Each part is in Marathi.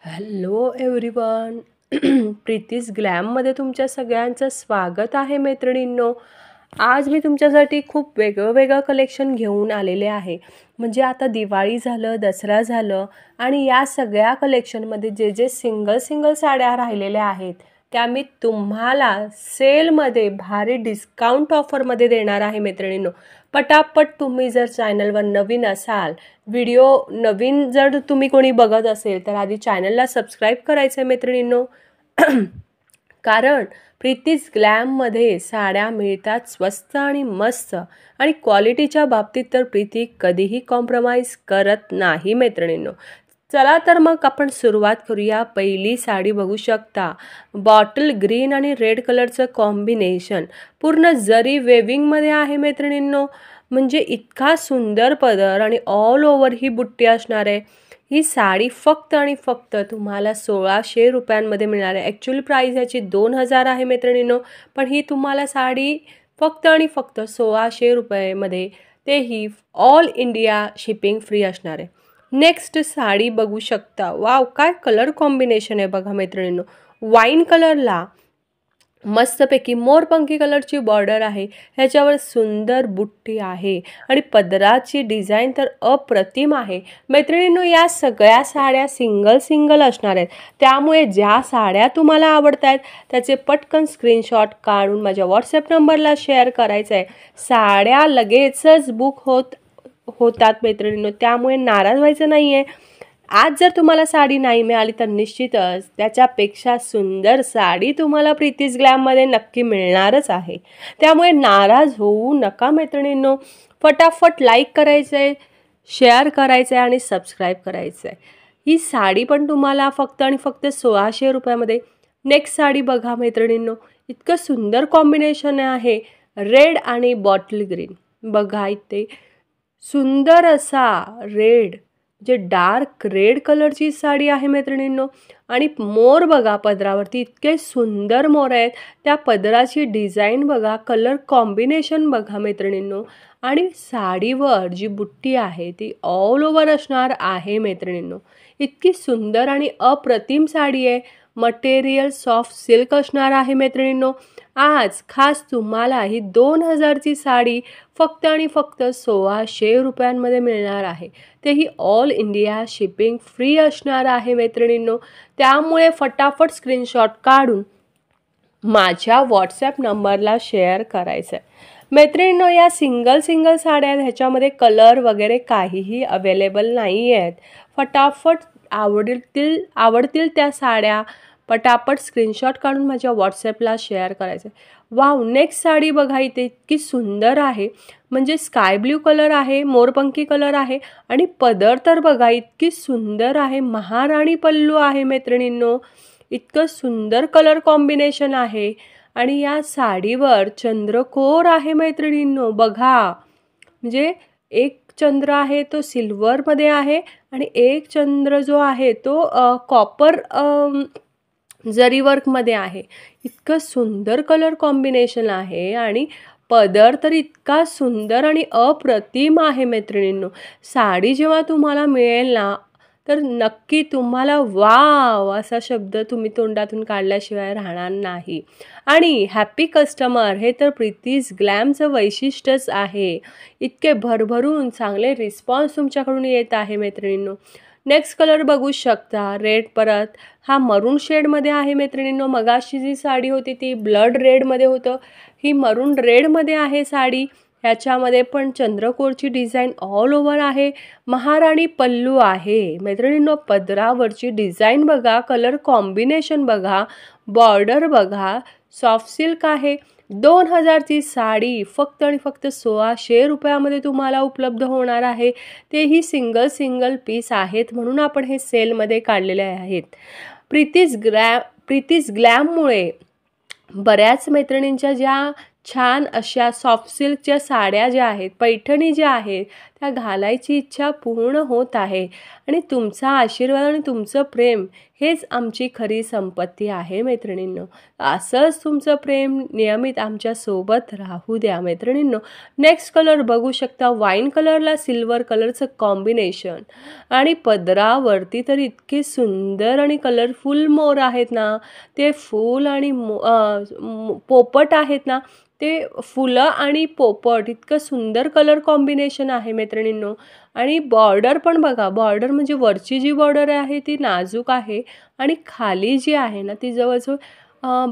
Hello everyone. प्रीतीज ग्लॅममध्ये तुमच्या सगळ्यांचं स्वागत आहे मैत्रिणींनो. आज मी तुमच्यासाठी खूप वेगळं कलेक्शन घेऊन आलेले आहे. म्हणजे आता दिवाळी झालं, दसरा झालं आणि या सगळ्या कलेक्शनमध्ये जे सिंगल साड्या राहिलेल्या आहेत त्या मी तुम्हाला सेलमध्ये भारी डिस्काउंट ऑफरमध्ये देणार आहे मैत्रिणींनो. पटापट तुम्ही जर चॅनलवर नवीन असाल, व्हिडिओ नवीन जर तुम्ही कोणी बघत असेल तर आधी चॅनलला सबस्क्राईब करायचं आहे मैत्रिणींनो. कारण प्रीतीज ग्लॅममध्ये साड्या मिळतात स्वस्त आणि मस्त, आणि क्वालिटीच्या बाबतीत तर प्रीती कधीही कॉम्प्रोमाइज करत नाही मैत्रिणींनो. चला तर मग आपण सुरुवात करूया. पहिली साडी बघू शकता, बॉटल ग्रीन आणि रेड कलरचं कॉम्बिनेशन, पूर्ण जरी वेविंगमध्ये आहे मैत्रिणींनो. म्हणजे इतका सुंदर पदर आणि ऑल ओव्हर ही बुट्टी असणार आहे. ही साडी फक्त आणि फक्त तुम्हाला 1600 रुपयांमध्ये मिळणार आहे. ॲक्च्युअली प्राईस याची 2000 आहे मैत्रिणींनो, पण ही तुम्हाला साडी फक्त आणि फक्त 1600 रुपयेमध्ये, तेही ऑल इंडिया शिपिंग फ्री असणार आहे. नेक्स्ट साडी बघू शकता. वाव, काय कलर कॉम्बिनेशन आहे बघा मैत्रिणींनो. वाईन कलरला मस्तपैकी मोरपंखी कलरची बॉर्डर आहे, ह्याच्यावर सुंदर बुट्टी आहे आणि पदराची डिझाईन तर अप्रतिम आहे मैत्रिणींनो. या सगळ्या साड्या सिंगल असणार आहेत, त्यामुळे ज्या साड्या तुम्हाला आवडत आहेत त्याचे पटकन स्क्रीनशॉट काढून माझ्या व्हॉट्सॲप नंबरला शेअर करायचं आहे. साड्या लगेचच बुक होतात मैत्रिणींनो, त्यामुळे नाराज व्हायचं नाही आहे. आज जर तुम्हाला साडी नाही मिळाली तर निश्चितच त्याच्यापेक्षा सुंदर साडी तुम्हाला प्रीतीज ग्लॅममध्ये नक्की मिळणारच आहे. त्यामुळे नाराज होऊ नका मैत्रिणींनो. फटाफट लाईक करायचं आहे, शेअर करायचं आहे आणि सबस्क्राईब करायचं आहे. ही साडी पण तुम्हाला फक्त आणि फक्त 1600 रुपयामध्ये. नेक्स्ट साडी बघा मैत्रिणींनो, इतकं सुंदर कॉम्बिनेशन आहे, रेड आणि बॉटल ग्रीन. बघा इथे सुंदर असा रेड, जे डार्क रेड कलरची साडी आहे मैत्रिणींनो. आणि मोर बघा पदरावरती, इतके सुंदर मोर आहेत. त्या पदराची डिझाईन बघा, कलर कॉम्बिनेशन बघा मैत्रिणींनो. आणि साडीवर जी बुट्टी आहे ती ऑल ओव्हर असणार आहे मैत्रिणींनो. इतकी सुंदर आणि अप्रतिम साडी आहे. मटेरियल सॉफ्ट सिल्क असणार आहे मैत्रिणींनो. आज खास तुम्हाला ही 2000ची साडी फक्त आणि फक्त 1600 रुपयांमध्ये मिळणार आहे, तेही ऑल इंडिया शिपिंग फ्री असणार आहे मैत्रिणींनो. त्यामुळे फटाफट स्क्रीनशॉट काढून माझ्या व्हॉट्सॲप नंबरला शेअर करायचं आहे मैत्रिणींनो. या सिंगल साड्या, ह्याच्यामध्ये कलर वगैरे काहीही अवेलेबल नाही आहेत. फटाफट आवडतील त्या साड्या पटापट स्क्रीनशॉट काढून माझ्या व्हॉट्सॲपला शेअर करायचं आहे. वाव, नेक्स्ट साडी बघा इथे इतकी सुंदर आहे. म्हणजे स्काय ब्ल्यू कलर आहे, मोरपंखी कलर आहे आणि पदर तर बघा इतकी सुंदर आहे. महाराणी पल्लू आहे मैत्रिणींनो. इतकं सुंदर कलर कॉम्बिनेशन आहे. आणि या साडीवर चंद्रकोर आहे मैत्रिणींनो. बघा, म्हणजे एक चंद्र आहे तो सिल्वरमध्ये आहे आणि एक चंद्र जो आहे तो कॉपर जरी वर्कमध्ये आहे. इतकं सुंदर कलर कॉम्बिनेशन आहे आणि पदर तर इतका सुंदर आणि अप्रतिम आहे मैत्रिणींनो. साडी जेव्हा तुम्हाला मिळेल ना, तर नक्की तुम्हाला वाव असा शब्द तुम्ही तोंडातून काढल्याशिवाय राहणार नाही. आणि हॅपी कस्टमर हे तर प्रीतीज ग्लॅमचं वैशिष्ट्यच आहे. इतके भरभरून चांगले रिस्पॉन्स तुमच्याकडून येत आहे मैत्रिणींनो. नेक्स्ट कलर बघू शकता, रेड. परत हा मरून शेडमध्ये आहे मैत्रिणींनो. मगाशी जी साडी होती ती ब्लड रेडमध्ये होतं, ही मरून रेडमध्ये आहे साडी. ह्याच्यामध्ये पण चंद्रकोरची डिझाईन ऑल ओव्हर आहे. महाराणी पल्लू आहे मैत्रिणींनो. पदरावरची डिझाईन बघा, कलर कॉम्बिनेशन बघा, बॉर्डर बघा, सॉफ्ट सिल्क आहे. 2000ची साडी फक्त आणि फक्त 1600 रुपयामध्ये तुम्हाला उपलब्ध होणार आहे. तेही सिंगल पीस आहेत, म्हणून आपण हे सेलमध्ये काढलेले आहेत. प्रीतीज ग्लॅममुळे बऱ्याच मैत्रिणींच्या ज्या छान अशा सॉफ्ट सिल्कच्या साड्या ज्या आहेत, पैठणी ज्या आहेत, त्या घालायची इच्छा पूर्ण होत आहे आणि तुमचा आशीर्वाद आणि तुमचं प्रेम हेच आमची खरी संपत्ती आहे मैत्रिणींनो. असंच तुमचं प्रेम नियमित आमच्यासोबत राहू द्या मैत्रिणींनो. नेक्स्ट कलर बघू शकता, वाईन कलरला सिल्वर कलरचं कॉम्बिनेशन आणि पदरावरती तर इतके सुंदर आणि कलरफुल मोर आहेत ना, ते फूल आणि पोपट आहेत ना, ते फुलं आणि पोपट इतकं सुंदर कलर कॉम्बिनेशन आहे मैत्रिणींनो. आणि बॉर्डर पण बघा, बॉर्डर म्हणजे वरची जी बॉर्डर आहे ती नाजूक आहे आणि खाली जी आहे ना ती जवळजवळ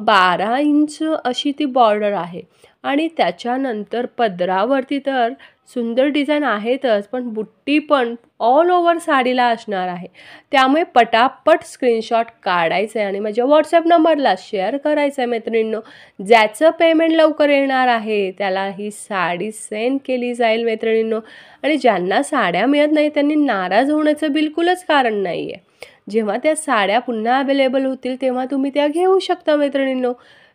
12 इंच अशी ती बॉर्डर आहे. आणि त्याच्यानंतर पदरावरती तर सुंदर डिझाईन आहेतच, पण बुट्टी पण ऑल ओव्हर साडीला असणार आहे. त्यामुळे पटापट स्क्रीनशॉट काढायचं आहे आणि माझ्या व्हॉट्सॲप नंबरला शेअर करायचं आहे मैत्रिणींनो. ज्याचं पेमेंट लवकर येणार आहे त्याला ही साडी सेंड केली जाईल मैत्रिणींनो. आणि ज्यांना साड्या मिळत नाही त्यांनी नाराज होण्याचं बिलकुलच कारण नाही आहे. जेव्हा त्या साड्या पुन्हा अवेलेबल होतील तेव्हा तुम्ही त्या घेऊ शकता मैत्रिणींनो.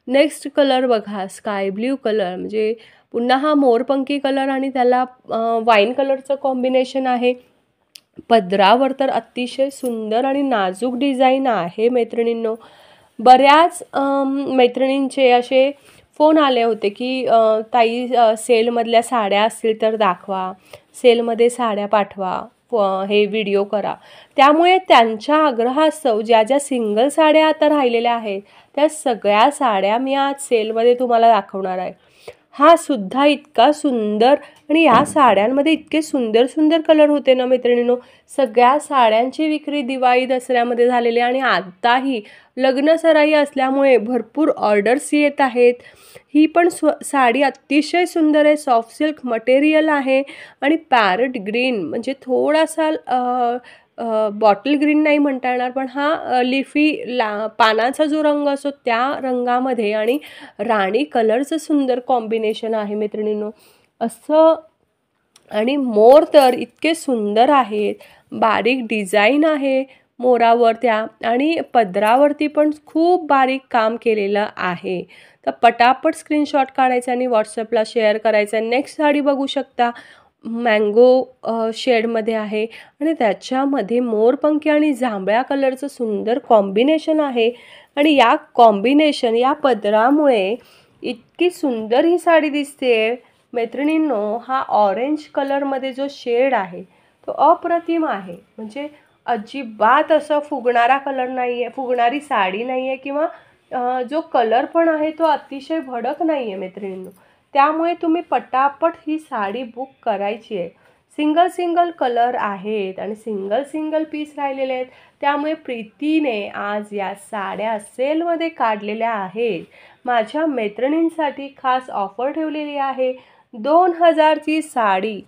नेक्स्ट कलर बघा, स्काय ब्ल्यू कलर, म्हणजे पुन्हा हा मोरपंखी कलर आणि त्याला वाईन कलरचं कॉम्बिनेशन आहे. पदरावर तर अतिशय सुंदर आणि नाजूक डिझाईन आहे मैत्रिणींनो. बऱ्याच मैत्रिणींचे असे फोन आले होते की ताई सेलमधल्या साड्या असतील तर दाखवा, सेलमध्ये साड्या पाठवा, हे व्हिडिओ करा. त्यामुळे त्यांच्या आग्रहास्तव ज्या ज्या सिंगल साड्या आता राहिलेल्या आहेत त्या सगळ्या साड्या मी आज सेलमध्ये तुम्हाला दाखवणार आहे. हा सुद्धा इतका सुंदर आणि या साड्यांमध्ये इतके सुंदर सुंदर कलर होते ना मैत्रिणींनो. सगळ्या साड्यांची विक्री दिवाळी दसऱ्यामध्ये झालेली आणि आत्ताही लग्न सराई असल्यामुळे भरपूर ऑर्डर्स येत आहेत. ही पण साडी अतिशय सुंदर आहे, सॉफ्ट सिल्क मटेरियल आहे आणि पॅरट ग्रीन म्हणजे थोडासा बॉटल ग्रीन नाही म्हणता येणार, पण हा लिफी पानाचा जो रंग असतो त्या रंगामध्ये आणि राणी कलरचं सुंदर कॉम्बिनेशन आहे मैत्रिणींनो असं. आणि मोर तर इतके सुंदर आहेत, बारीक डिझाईन आहे मोरावर त्या आणि पदरावरती पण खूप बारीक काम केलेलं आहे. तर पटापट स्क्रीनशॉट काढायचा आणि व्हॉट्सअपला शेअर करायचा. नेक्स्ट साडी बघू शकता, मँगो शेडमध्ये आहे आणि त्याच्यामध्ये मोरपंखी आणि जांभळ्या कलरचं सुंदर कॉम्बिनेशन आहे. आणि या कॉम्बिनेशन या पदरामुळे इतकी सुंदर ही साडी दिसते मैत्रिणींनो. हा ऑरेंज कलरमध्ये जो शेड आहे तो अप्रतिम आहे, म्हणजे अजिबात असं फुगणारा कलर नाही आहे, फुगणारी साडी नाही आहे किंवा जो कलर पण आहे तो अतिशय भडक नाही आहे मैत्रिणींनो. त्यामुळे तुम्ही पटापट ही साडी बुक करायची आहे. सिंगल सिंगल कलर आहेत आणि सिंगल सिंगल पीस राहिलेले आहेत. त्यामुळे प्रीतीने आज या साड्या सेलमध्ये काढलेल्या आहेत. माझ्या मैत्रिणींसाठी खास ऑफर ठेवलेली आहे. 2000ची साडी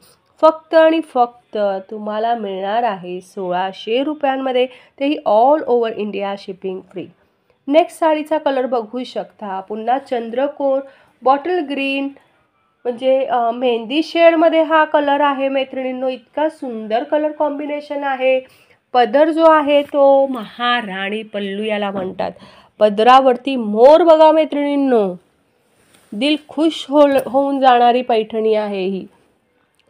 फक्त आणि फक्त तुम्हाला मिळणार आहे 1600 रुपयांमध्ये, तेही all over India shipping free. Next साडीचा कलर बघू शकता, पुन्हा चंद्रकोर बॉटल ग्रीन म्हणजे मेहंदी शेडमध्ये हा कलर आहे मैत्रिणींनो. इतका सुंदर कलर कॉम्बिनेशन आहे. पदर जो आहे तो महाराणी पल्लू याला म्हणतात. पदरावरती मोर बघा मैत्रिणींनो, दिल खुश होऊन जाणारी पैठणी आहे ही.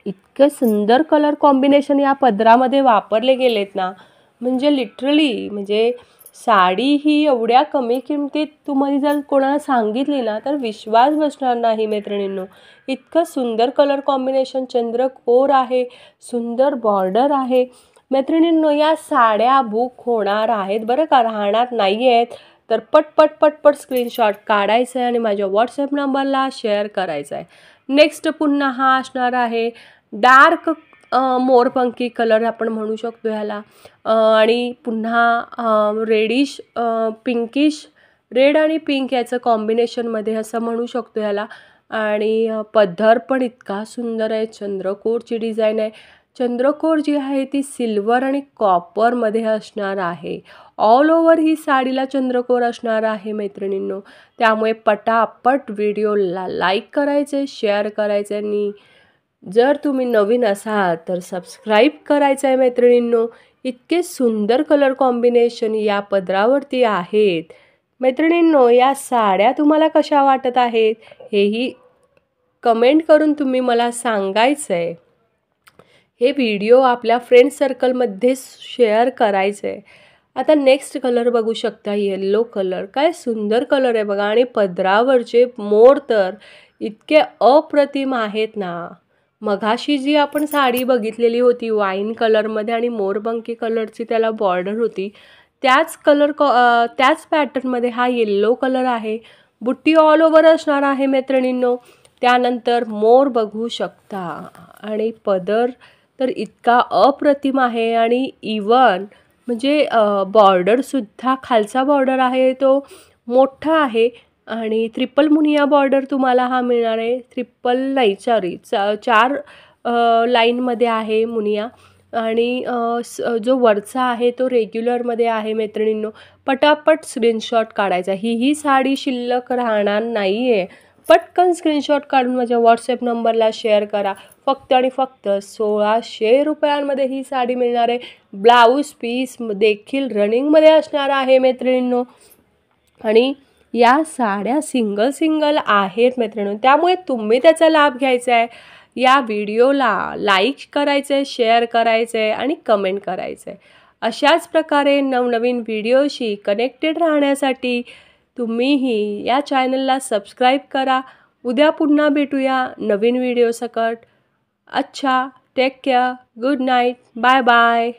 इतके सुंदर कलर कॉम्बिनेशन या पदरामध्ये वापरले गेलेत ना, म्हणजे लिटरली म्हणजे साडी ही एवढ्या कमी किमतीत तुम्हाला जर कोणाला सांगितली ना तर विश्वास बसणार नाही मैत्रिणींनो. इतकं सुंदर कलर कॉम्बिनेशन, चंद्रकोर आहे, सुंदर बॉर्डर आहे मैत्रिणींनो. या साड्या बुक होणार आहेत बरं का, राहणार नाही आहेत. तर पटपट पटपट स्क्रीनशॉट काढायचं आहे आणि माझ्या व्हॉट्सॲप नंबरला शेअर करायचं आहे. नेक्स्ट पुन्हा हा असणार आहे डार्क मोरपंखी कलर आपण म्हणू शकतो ह्याला. आणि पुन्हा रेडिश पिंकिश, रेड आणि पिंक याचं कॉम्बिनेशनमध्ये असं म्हणू शकतो ह्याला. आणि पदर पण इतका सुंदर आहे, चंद्रकोरची डिझाईन आहे. चंद्रकोर जी आहे ती सिल्वर आणि कॉपरमध्ये असणार आहे. ऑल ओव्हर ही साडीला चंद्रकोर असणार आहे मैत्रिणींनो. त्यामुळे पटापट व्हिडिओला लाईक करायचे, शेअर करायचे आणि जर तुम्ही नवीन असाल तर सबस्क्राईब करायचं आहे मैत्रिणींनो. इतके सुंदर कलर कॉम्बिनेशन या पदरावरती आहेत मैत्रिणींनो. या साड्या तुम्हाला कशा वाटत आहेत हेही कमेंट करून तुम्ही मला सांगायचं आहे. हे व्हिडिओ आपल्या फ्रेंड सर्कलमध्ये शेअर करायचं आहे. आता नेक्स्ट कलर बघू शकता, येल्लो कलर. काय सुंदर कलर आहे बघा. आणि पदरावरचे मोर तर इतके अप्रतिम आहेत ना. मघाशी जी आपण साडी बघितलेली होती वाईन कलरमध्ये आणि मोरपंखी कलरची त्याला बॉर्डर होती, त्याच पॅटर्नमध्ये हा येल्लो कलर आहे. बुट्टी ऑल ओव्हर असणार आहे मैत्रिणींनो. त्यानंतर मोर बघू शकता आणि पदर तर इतका अप्रतिम आहे. आणि इवन म्हणजे बॉर्डरसुद्धा खालचा बॉर्डर आहे तो मोठा आहे. आणि ट्रिपल मुनिया बॉर्डर तुम्हाला हा मिळणार आहे. ट्रिपल नाही, सॉरी, 4 लाईनमध्ये आहे मुनिया. आणि जो वरचा आहे तो रेग्युलरमध्ये आहे मैत्रिणींनो. पटापट स्क्रीनशॉट काढायचा. ही साडी शिल्लक राहणार नाही आहे. पटकन स्क्रीनशॉट काढून माझ्या व्हॉट्सॲप नंबरला शेअर करा. फक्त आणि फक्त 1600 रुपयांमध्ये ही साडी मिळणार आहे. ब्लाऊज पीस देखील रनिंगमध्ये असणार आहे मैत्रिणींनो. आणि या साड्या सिंगल आहेत मैत्रिणींनो, त्यामुळे तुम्ही त्याचा लाभ घ्यायचा आहे. या व्हिडिओला लाईक करायचं आहे, शेअर करायचं आहे आणि कमेंट करायचं आहे. अशाच प्रकारे नवनवीन व्हिडिओशी कनेक्टेड राहण्यासाठी तुम्हीही या चॅनलला सबस्क्राईब करा. उद्या पुन्हा भेटूया नवीन व्हिडिओ सकट. अच्छा, take care, good night, bye bye.